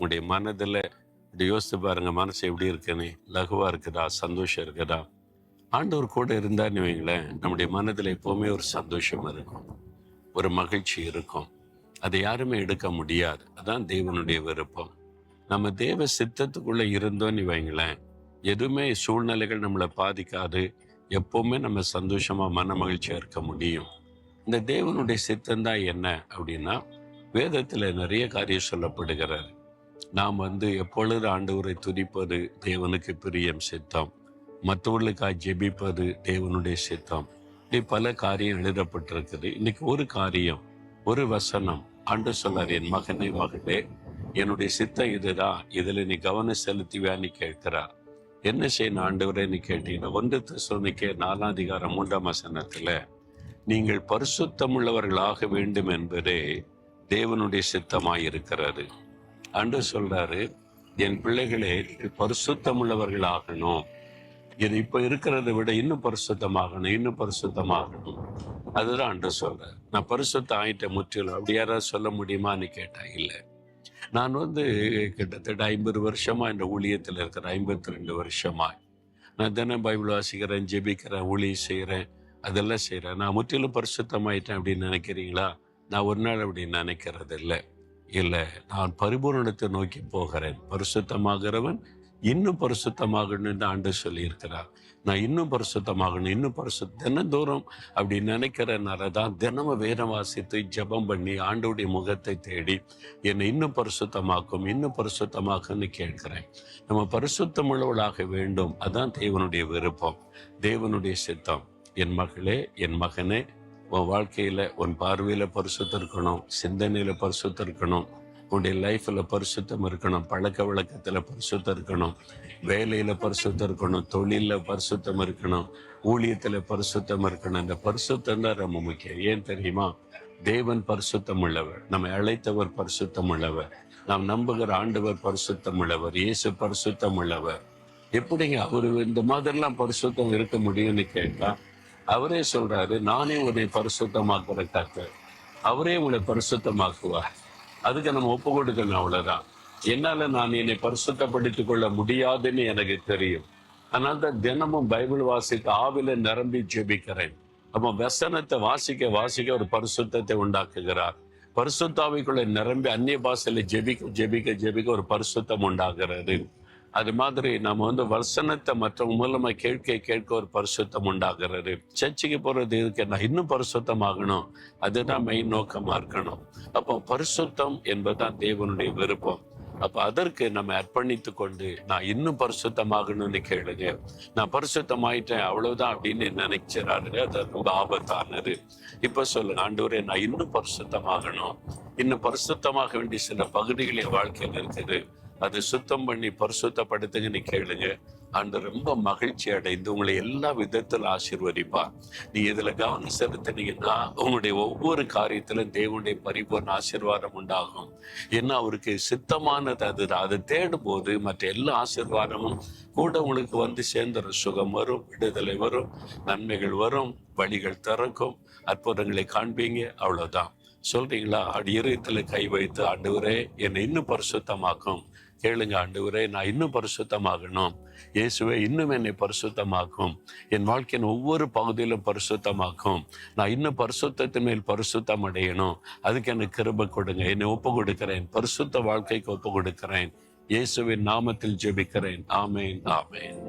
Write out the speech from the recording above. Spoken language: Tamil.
உங்களுடைய மனதில் இப்படி யோசித்து பாருங்க, மனசு எப்படி இருக்குன்னு, லகுவா இருக்குதா, சந்தோஷம் இருக்குதா? ஆண்டவர் கூட இருந்தான்னு வைங்களேன், நம்முடைய மனதில் எப்பவுமே ஒரு சந்தோஷம் இருக்கும், ஒரு மகிழ்ச்சி இருக்கும். அதை யாருமே எடுக்க முடியாது. அதான் தேவனுடைய விருப்பம். நம்ம தேவ சித்தத்துக்குள்ள இருந்தோன்னு வைங்களேன், எதுவுமே சூழ்நிலைகள் நம்மளை பாதிக்காது. எப்பவுமே நம்ம சந்தோஷமா மன மகிழ்ச்சியா இருக்க முடியும். இந்த தேவனுடைய சித்தம் தான் என்ன அப்படின்னா, வேதத்துல நிறைய காரியம் சொல்லப்படுகிறார். நாம் எப்பொழுது ஆண்டவரை துதிப்பது தேவனுக்கு பிரியம் சித்தம், மற்றவர்களுக்காக ஜெபிப்பது தேவனுடைய சித்தம். இப்படி பல காரியம் எழுதப்பட்டிருக்குது. இன்னைக்கு ஒரு காரியம், ஒரு வசனம் ஆண்டு சொல்லார், என் மகனே மகளே, என்னுடைய சித்தம் இதுதான், இதுல நீ கவனம் செலுத்துவியான்னு கேட்கிறார். என்ன செய்யணும் ஆண்டவரேன்னு கேட்டீங்கன்னா, 1 தெசலோனிக்கேயர் 4:3 நீங்கள் பரிசுத்தமுள்ளவர்களாக வேண்டும் என்பதே தேவனுடைய சித்தமாயிருக்கிறது. ஆண்டவர் சொல்றாரு, என் பிள்ளைகளே பரிசுத்தமுள்ளவர்கள் ஆகணும். இது இப்ப இருக்கிறத விட இன்னும் பரிசுத்தமாகணும், இன்னும் பரிசுத்தமாகணும். அதுதான் ஆண்டவர் சொல்றாரு. நான் பரிசுத்தம் ஆயிட்டேன் முற்றிலும். அப்படி யாராவது சொல்ல முடியுமான்னு கேட்டா இல்லை. நான் கிட்டத்தட்ட 50 வருஷமா இந்த ஊழியத்தில் இருக்கிறேன். 52 வருஷமா நான் தினம் பைபிள் வாசிக்கிறேன், ஜெபிக்கிறேன், ஊழியம் செய்கிறேன், அதெல்லாம் செய்கிறேன். நான் முற்றிலும் பரிசுத்தமாயிட்டேன் அப்படின்னு நினைக்கிறீங்களா? நான் ஒரு நாள் அப்படி நினைக்கிறது இல்லை. நான் பரிபூரணத்தை நோக்கி போகிறேன். பரிசுத்தமாகிறவன் இன்னும் பரிசுத்தமாகணும்னு ஆண்டு சொல்லி இருக்கிறார். நான் இன்னும் பரிசுத்தமாகணும், இன்னும் தினந்தோறும் அப்படி நினைக்கிறனால தான் தினமும் வேதம் வாசித்து ஜெபம் பண்ணி ஆண்டோடைய முகத்தை தேடி என்னை இன்னும் பரிசுத்தமாக்கும், இன்னும் பரிசுத்தமாக்குன்னு கேட்கிறேன். நம்ம பரிசுத்தமுள்ளவளாக வேண்டும். அதான் தேவனுடைய விருப்பம், தேவனுடைய சித்தம். என் மகளே, என் மகனே, உன் வாழ்க்கையில உன் பார்வையில பரிசுத்தம் இருக்கணும், சிந்தனையில பரிசுத்தம் இருக்கணும், உன்னுடைய லைஃப்ல பரிசுத்தம் இருக்கணும், பழக்க வழக்கத்துல பரிசுத்தம் இருக்கணும், வேலையில பரிசுத்தம் இருக்கணும், தொழில பரிசுத்தம் இருக்கணும், ஊழியத்துல பரிசுத்தம் இருக்கணும். இந்த பரிசுத்தம் தான் ரொம்ப முக்கியம். ஏன் தெரியுமா? தேவன் பரிசுத்தம் உள்ளவர், நம்மை அழைத்தவர் பரிசுத்தம் உள்ளவர், நாம் நம்புகிற ஆண்டவர் பரிசுத்தம் உள்ளவர், இயேசு பரிசுத்தம் உள்ளவர். எப்படிங்க அவரு இந்த மாதிரிலாம் பரிசுத்தம் இருக்க முடியும்னு கேட்டா, அவரே சொல்றாரு, நானே உன்னை பரிசுத்தமாக்குற கர்த்தர், அவரே உன்னை பரிசுத்தமாக்குவார். அதுக்கு நம்ம ஒப்பு கொடுக்கணும், அவ்வளவுதான். என்னால நான் என்னை பரிசுத்தப்படுத்திக் கொள்ள முடியாதுன்னு எனக்கு தெரியும். அதனால தான் தினமும் பைபிள் வாசித்து ஆவில நிரம்பி ஜெபிக்கிறேன். அப்ப வசனத்தை வாசிக்க வாசிக்க ஒரு பரிசுத்தத்தை உண்டாக்குகிறார். பரிசுத்தாவிக்குள்ள நிரம்பி அந்நிய பாஷையில ஜெபிக்க ஜெபிக்க ஜெபிக்க ஒரு பரிசுத்தம் உண்டாகிறது. அது மாதிரி நம்ம வசனத்தை மற்றவங்க மூலமா கேட்க கேட்க ஒரு பரிசுத்தம் உண்டாகிறது. சர்ச்சைக்கு போறது இதுக்கு நான் இன்னும் பரிசுத்தமாகணும், அதுதான் மெயின் நோக்கமா இருக்கணும். அப்போ பரிசுத்தம் என்பதுதான் தேவனுடைய விருப்பம். அப்ப அதற்கு நம்ம அர்ப்பணித்து கொண்டு நான் இன்னும் பரிசுத்தமாகணும்னு கேளுங்க. நான் பரிசுத்தமாயிட்டேன் அவ்வளவுதான் அப்படின்னு நினைச்சிடாரு, அது ரொம்ப ஆபத்தானது. இப்ப சொல்லுங்க, ஆண்டவரே நான் இன்னும் பரிசுத்தமாகணும், இன்னும் பரிசுத்தமாக வேண்டிய சில பகுதிகள் என் வாழ்க்கையில் இருக்குது, அதை சுத்தம் பண்ணி பரிசுத்தப்படுத்துங்கன்னு கேளுங்க. அந்த ரொம்ப மகிழ்ச்சி அடைந்து உங்களை எல்லா விதத்துல ஆசீர்வதிப்பார். நீ இதுல கவனம் செலுத்தினீங்கன்னா உங்களுடைய ஒவ்வொரு காரியத்திலும் தேவனுடைய பரிபூர்ண ஆசீர்வாதம் உண்டாகும். ஏன்னா அவருக்கு சித்தமானது அதுதான். அதை தேடும் போது மற்ற எல்லா ஆசீர்வாதமும் கூட உங்களுக்கு சேர்ந்துடும். சுகம் வரும், விடுதலை வரும், நன்மைகள் வரும், வழிகள் திறக்கும், அற்புதங்களை காண்பீங்க. அவ்வளவுதான். சொல்றீங்களா? அடி இதயத்துல கை வைத்து, ஆண்டவரே என்னை இன்னும் பரிசுத்தமாக்கும் கேளுங்க. ஆண்டவரே நான் இன்னும் பரிசுத்தமாகணும், இயேசுவே இன்னும் என்னை பரிசுத்தமாக்கும், என் வாழ்க்கையின் ஒவ்வொரு பகுதியிலும் பரிசுத்தமாக்கும், நான் இன்னும் பரிசுத்தத்தின் மேல் பரிசுத்தம் அடையணும், அதுக்கு எனக்கு கிருபை கொடுங்க. என்னை ஒப்பு கொடுக்கிறேன், பரிசுத்த வாழ்க்கைக்கு ஒப்பு கொடுக்கிறேன். இயேசுவின் நாமத்தில் ஜெபிக்கிறேன். ஆமேன், ஆமேன்.